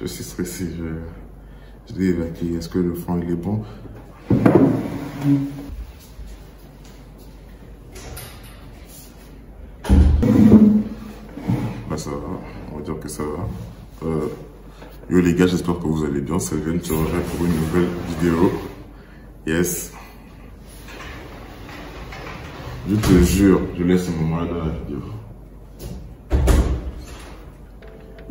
Je suis stressé, je l'ai évacué. Est-ce que le fond il est bon? Bah ça va, on va dire que ça va. Yo les gars, j'espère que vous allez bien. C'est Sylvain qui revient pour une nouvelle vidéo. Yes. Je te jure, je laisse ce moment-là dans la vidéo.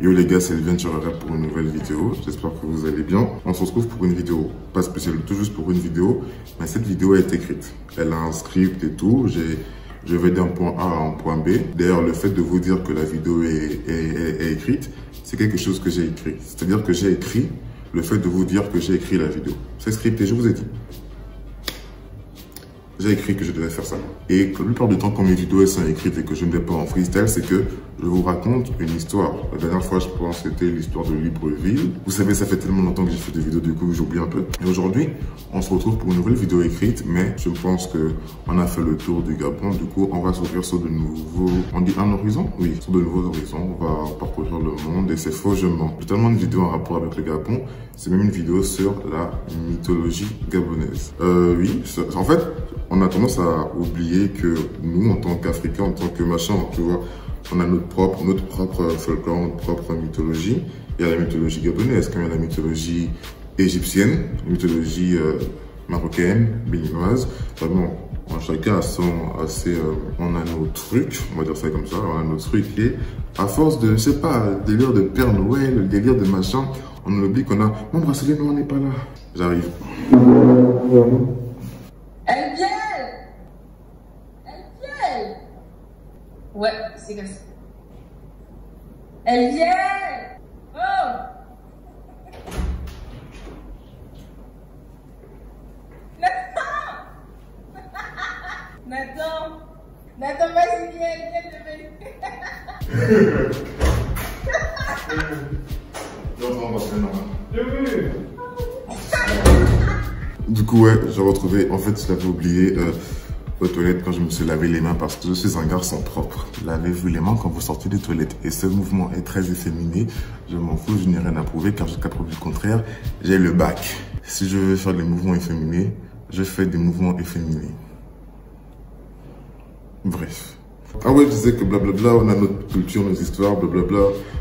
Yo les gars, c'est Sylvain qui revient pour une nouvelle vidéo. J'espère que vous allez bien. On se retrouve pour une vidéo, pas spéciale, tout juste pour une vidéo. Mais cette vidéo est écrite. Elle a un script et tout. Je vais d'un point A à un point B. D'ailleurs, le fait de vous dire que la vidéo est écrite, c'est quelque chose que j'ai écrit. C'est-à-dire que j'ai écrit le fait de vous dire que j'ai écrit la vidéo. C'est scripté, je vous ai dit. J'ai écrit que je devais faire ça. Et la plupart du temps, quand mes vidéos sont écrites et que je ne vais pas en freestyle, c'est que je vous raconte une histoire. La dernière fois, je pense que c'était l'histoire de Libreville. Vous savez, ça fait tellement longtemps que j'ai fait des vidéos, du coup, j'oublie un peu. Et aujourd'hui, on se retrouve pour une nouvelle vidéo écrite, mais je pense qu'on a fait le tour du Gabon. Du coup, on va s'ouvrir sur de nouveaux... On dit un horizon? Oui, sur de nouveaux horizons. On va parcourir le monde et c'est faux, je mens. J'ai tellement de vidéos en rapport avec le Gabon. C'est même une vidéo sur la mythologie gabonaise. Oui, en fait, on a tendance à oublier que nous, en tant qu'Africains, en tant que machin, tu vois, on a notre propre folklore, notre propre mythologie. Il y a la mythologie gabonaise, comme il y a la mythologie égyptienne, la mythologie marocaine, béninoise. Vraiment, chacun a on a nos trucs, on va dire ça comme ça, on a nos trucs et à force de, je sais pas, délire de Père Noël, le délire de machin, on oublie qu'on a, mon bracelet, non, on n'est pas là. J'arrive. Elle vient! Elle vient! Ouais, c'est comme ça. Elle vient! Oh! Nathan! Nathan, vas-y, viens, Du coup, ouais, j'ai retrouvé, en fait, je l'avais oublié aux toilettes quand je me suis lavé les mains parce que je suis un garçon propre. Lavez-vous les mains quand vous sortez des toilettes. Et ce mouvement est très efféminé. Je m'en fous, je n'ai rien à prouver car jusqu'à preuve du contraire, j'ai le bac. Si je veux faire des mouvements efféminés, je fais des mouvements efféminés. Bref. Ah ouais, je disais que blablabla, on a notre culture, nos histoires, blablabla,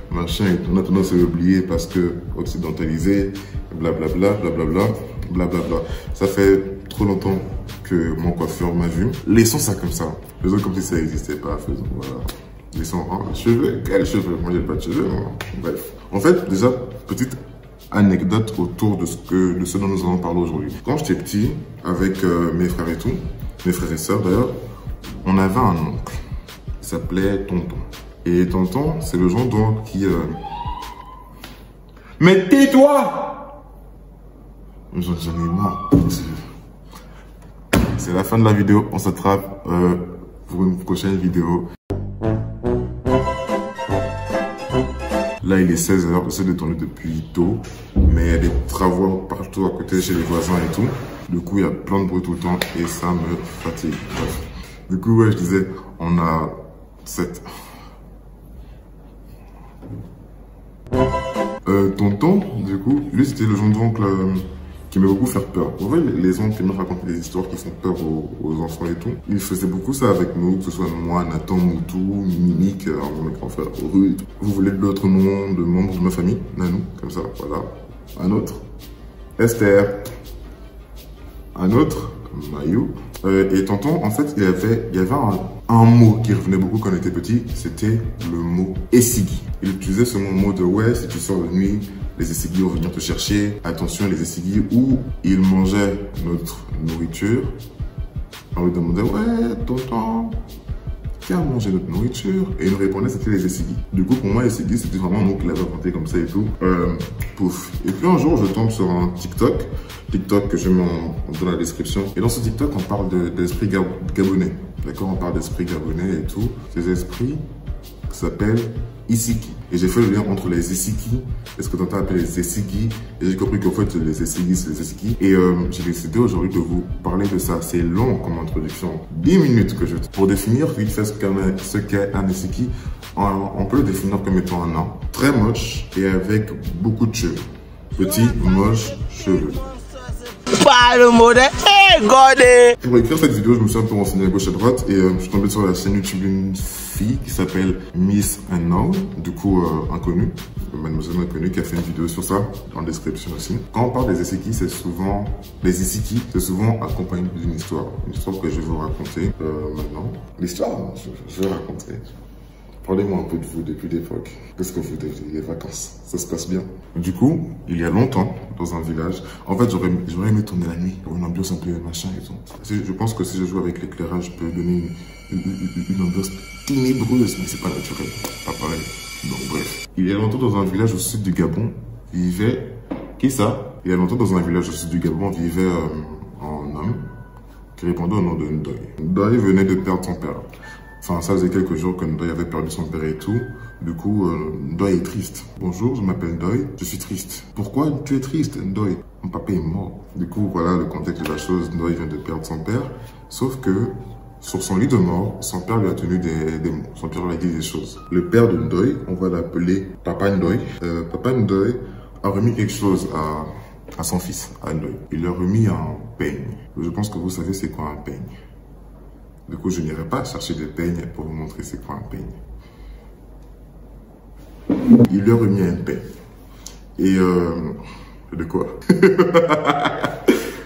machin, et on a tendance à l'oublier parce que occidentalisé, blablabla, blablabla, blablabla. Ça fait trop longtemps que mon coiffeur m'a vu. Laissons ça comme ça. Faisons comme si ça n'existait pas. Faisons, voilà. Laissons, cheveux, quels cheveux? Moi, j'ai pas de cheveux, moi. Bref. En fait, déjà, petite anecdote autour de ce dont nous allons parler aujourd'hui. Quand j'étais petit, avec mes frères et tout, mes frères et sœurs d'ailleurs, on avait un oncle. Il s'appelait Tonton. Et Tonton, c'est le genre d'oncle qui... Mais tais-toi! J'en ai marre. C'est la fin de la vidéo. On s'attrape pour une prochaine vidéo. Là, il est 16 h. J'essaie de tourner depuis tôt. Mais il y a des travaux partout à côté chez les voisins et tout. Du coup, il y a plein de bruit tout le temps et ça me fatigue. Bref. Du coup, ouais, je disais, on a cette... Tonton, du coup, lui, c'était le genre d'oncle qui aimait beaucoup faire peur. Vous voyez, les oncles qui aiment raconter des histoires qui font peur aux enfants et tout. Il faisait beaucoup ça avec nous, que ce soit moi, Nathan, Moutou, Mimique, mon grand frère, Ruth. Vous voulez d'autres noms de membres de ma famille? Nanou, comme ça, voilà. Un autre, Esther. Un autre, Mayou. Et Tonton, en fait, il y avait un mot qui revenait beaucoup quand on était petit, c'était le mot essigui. Il utilisait ce mot de ouais, si tu sors de nuit, les essigui vont venir te chercher. Attention, les essigui, où il mangeait notre nourriture. On lui demandait ouais, Tonton, qui a mangé notre nourriture? Et il nous répondait c'était les essigui. Du coup, pour moi, les essigui, c'était vraiment un mot qu'il avait inventé comme ça et tout. Pouf. Et puis un jour, je tombe sur un TikTok que je mets dans la description. Et dans ce TikTok, on parle d'esprit gabonais. D'accord, on parle d'esprit gabonais et tout. Ces esprits s'appelle Isiki. Et j'ai fait le lien entre les Isiki et ce que tu entends appeler les Esigi. Et j'ai compris qu'en fait, les Esigi, c'est les Isiki. Et j'ai décidé aujourd'hui de vous parler de ça. C'est long comme introduction. 10 minutes que je... Pour définir vite fait ce qu'est un Isiki, on peut le définir comme étant un nain très moche et avec beaucoup de cheveux. Petit, moche, cheveux. Pas le mot de godé. Pour écrire cette vidéo, je me suis un peu renseigné à gauche et à droite et je suis tombé sur la chaîne YouTube d'une fille qui s'appelle Miss Unknown, du coup inconnue, mademoiselle inconnue, qui a fait une vidéo sur ça, en description aussi. Quand on parle des Isiki, c'est souvent accompagné d'une histoire. Une histoire que je vais vous raconter maintenant. L'histoire, je vais raconter. Parlez-moi un peu de vous depuis l'époque. Qu'est-ce que vous deviez les vacances? Ça se passe bien? Du coup, il y a longtemps, dans un village, en fait, j'aurais aimé tourner la nuit pour une ambiance un peu machin et tout. Je pense que si je joue avec l'éclairage, je peux donner une ambiance ténébreuse, mais c'est pas naturel, pas pareil. Donc bref. Il y a longtemps, dans un village au sud du Gabon, vivait... Qui ça? Il y a longtemps, dans un village au sud du Gabon, vivait un homme qui répondait au nom de Ndoye. Ndoye venait de perdre son père. Enfin, ça faisait quelques jours que Ndoye avait perdu son père et tout. Du coup, Ndoye est triste. Bonjour, je m'appelle Ndoye, je suis triste. Pourquoi tu es triste, Ndoye? Mon papa est mort. Du coup, voilà le contexte de la chose. Ndoye vient de perdre son père. Sauf que, sur son lit de mort, son père lui a tenu des mots. Son père lui a dit des choses. Le père de Ndoye, on va l'appeler Papa Ndoye. Papa Ndoye a remis quelque chose à son fils, à Ndoye. Il lui a remis un peigne. Je pense que vous savez c'est quoi un peigne. Du coup, je n'irai pas chercher des peignes pour vous montrer c'est quoi un peigne. Il lui a remis un peigne. Et de quoi?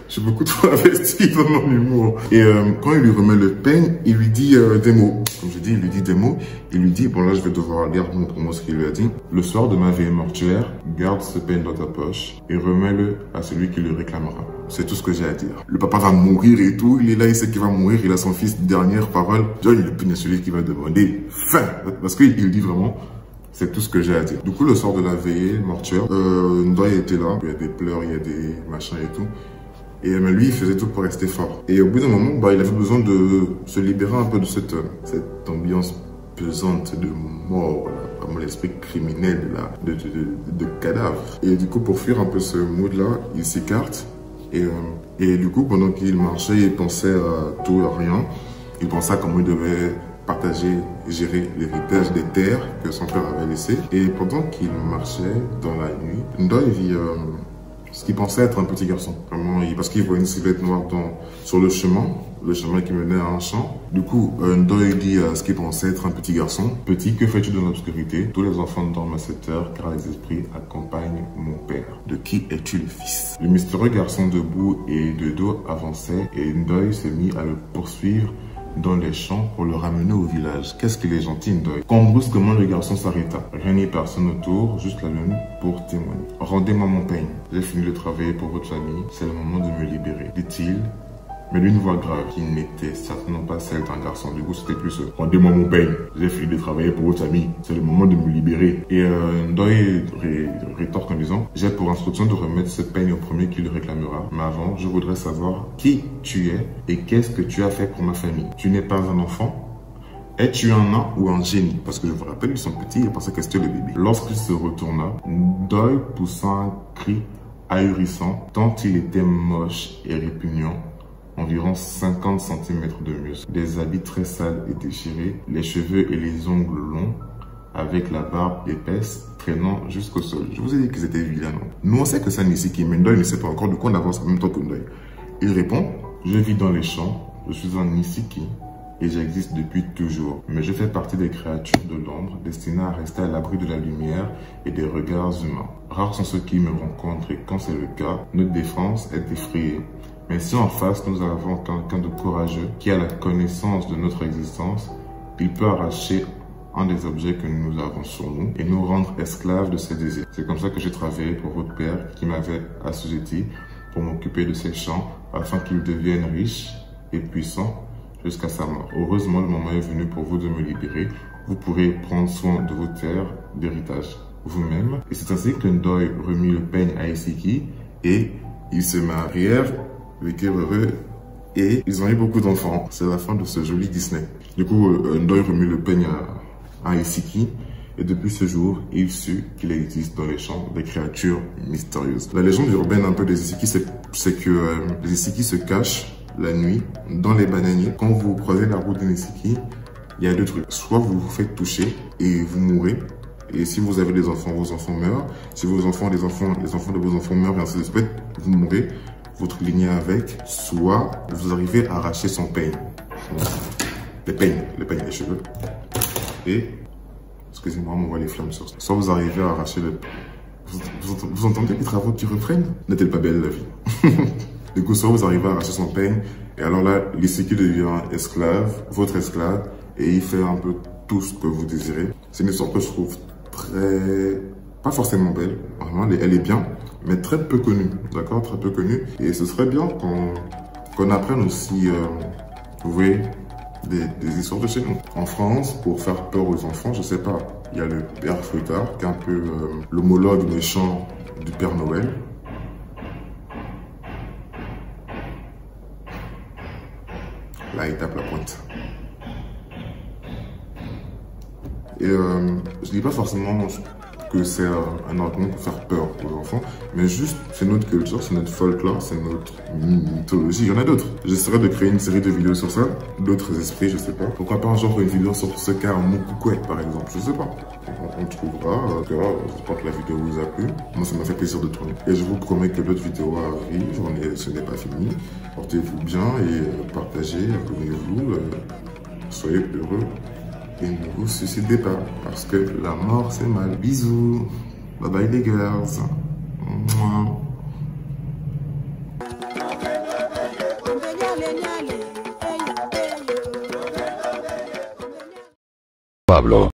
Je suis beaucoup trop investi dans mon humour. Et quand il lui remet le peigne, il lui dit des mots. Comme je dis, il lui dit des mots. Il lui dit, bon là je vais devoir lire pour moi ce qu'il lui a dit. Le soir de ma veille mortuaire, garde ce peigne dans ta poche et remets-le à celui qui le réclamera. C'est tout ce que j'ai à dire. Le papa va mourir et tout. Il est là, il sait qu'il va mourir. Il a son fils, dernière parole. Donne le peigne à celui qui va demander. Fin. Parce qu'il dit vraiment... C'est tout ce que j'ai à dire. Du coup, le soir de la veillée mortuaire, Ndoye était là. Il y a des pleurs, il y a des machins et tout. Et lui, il faisait tout pour rester fort. Et au bout d'un moment, il avait besoin de se libérer un peu de cette ambiance pesante de mort, vraiment l'esprit criminel de cadavre. Et du coup, pour fuir un peu ce mood-là, il s'écarte. Et du coup, pendant qu'il marchait, il pensait à tout et à rien. Il pensait à comment il devait partager et gérer l'héritage des terres que son père avait laissé. Et pendant qu'il marchait dans la nuit, Ndoye vit ce qu'il pensait être un petit garçon. Vraiment, parce qu'il voit une silhouette noire sur le chemin qui menait à un champ. Du coup, Ndoye dit à ce qu'il pensait être un petit garçon. Petit, que fais-tu dans l'obscurité? Tous les enfants dorment à cette heure, car les esprits accompagnent mon père. De qui es-tu le fils? Le mystérieux garçon debout et de dos avançait, et Ndoye s'est mis à le poursuivre dans les champs pour le ramener au village. Qu'est-ce qu'il est gentil, Ndoye. Quand brusquement le garçon s'arrêta. Rien ni personne autour, juste la lune pour témoigner. Rendez-moi mon peigne. J'ai fini de travailler pour votre famille. C'est le moment de me libérer, dit-il. Mais d'une voix grave, qui n'était certainement pas celle d'un garçon. Du coup, c'était plus rendez-moi mon peigne. J'ai fini de travailler pour votre famille. C'est le moment de me libérer. Et Ndoye rétorque en disant, j'ai pour instruction de remettre ce peigne au premier qui le réclamera. Mais avant, je voudrais savoir qui tu es et qu'est-ce que tu as fait pour ma famille. Tu n'es pas un enfant? Es-tu un nain ou un génie? Parce que je vous rappelle, ils sont petits, il pensait que c'était le bébé. Lorsqu'il se retourna, Ndoye poussa un cri ahurissant, tant il était moche et répugnant. Environ 50 cm de muscles, des habits très sales et déchirés, les cheveux et les ongles longs, avec la barbe épaisse traînant jusqu'au sol. Je vous ai dit qu'ils étaient vilains, non? Nous on sait que c'est un Isiki, mais Ndoye ne sait pas encore, du coup on avance en même temps que Ndoye. Il répond, je vis dans les champs, je suis un Isiki et j'existe depuis toujours. Mais je fais partie des créatures de l'ombre destinées à rester à l'abri de la lumière et des regards humains. Rares sont ceux qui me rencontrent et quand c'est le cas, notre défense est effrayée. Mais si en face nous avons quelqu'un de courageux qui a la connaissance de notre existence, il peut arracher un des objets que nous avons sur nous et nous rendre esclaves de ses désirs. C'est comme ça que j'ai travaillé pour votre père qui m'avait assujetti pour m'occuper de ses champs afin qu'il devienne riche et puissant jusqu'à sa mort. Heureusement, le moment est venu pour vous de me libérer. Vous pourrez prendre soin de vos terres d'héritage vous-même. Et c'est ainsi que Ndoye remit le peigne à Isiki et ils se marièrent, vécurent heureux et ils ont eu beaucoup d'enfants. C'est la fin de ce joli Disney. Du coup, Ndoye remit le peigne un Isiki. Et depuis ce jour, il sut qu'il existe dans les champs des créatures mystérieuses. La légende urbaine un peu des Isiki, c'est que les Isiki se cachent la nuit dans les bananiers. Quand vous croisez la route d'un Isiki, il y a deux trucs. Soit vous vous faites toucher et vous mourrez. Et si vous avez des enfants, vos enfants meurent. Si vos enfants, les enfants de vos enfants meurent, et ainsi de suite, vous mourrez, votre lignée avec. Soit vous arrivez à arracher son peigne. Les peignes, les cheveux. Et, excusez-moi, on voit les flammes sur ça. Soit vous arrivez à arracher le... Vous entendez les travaux qui reprennent? N'est-elle pas belle la vie? Du coup, soit vous arrivez à arracher son peigne, et alors là, l'Isiki devient esclave, votre esclave, et il fait un peu tout ce que vous désirez. C'est une histoire que je trouve très... pas forcément belle, vraiment, elle est bien, mais très peu connue, d'accord? Très peu connue. Et ce serait bien qu'on apprenne aussi, vous voyez, des histoires de chez nous. En France, pour faire peur aux enfants, je sais pas, il y a le Père Fouettard, qui est un peu l'homologue méchant du Père Noël. Là, il tape la pointe. Et je dis pas forcément que c'est un argument pour faire peur aux enfants, mais juste, c'est notre culture, c'est notre folklore, c'est notre mythologie. Il y en a d'autres. J'essaierai de créer une série de vidéos sur ça, d'autres esprits, je sais pas. Pourquoi pas un jour une vidéo sur ce cas en Mukukwe, par exemple, je sais pas. On trouvera, j'espère que la vidéo vous a plu. Moi, ça m'a fait plaisir de tourner. Et je vous promets que d'autres vidéos arrivent, ce n'est pas fini. Portez-vous bien et partagez, abonnez-vous, soyez heureux. Et ne vous suicidez pas, parce que la mort c'est mal. Bisous. Bye bye les girls. Mouah. Pablo.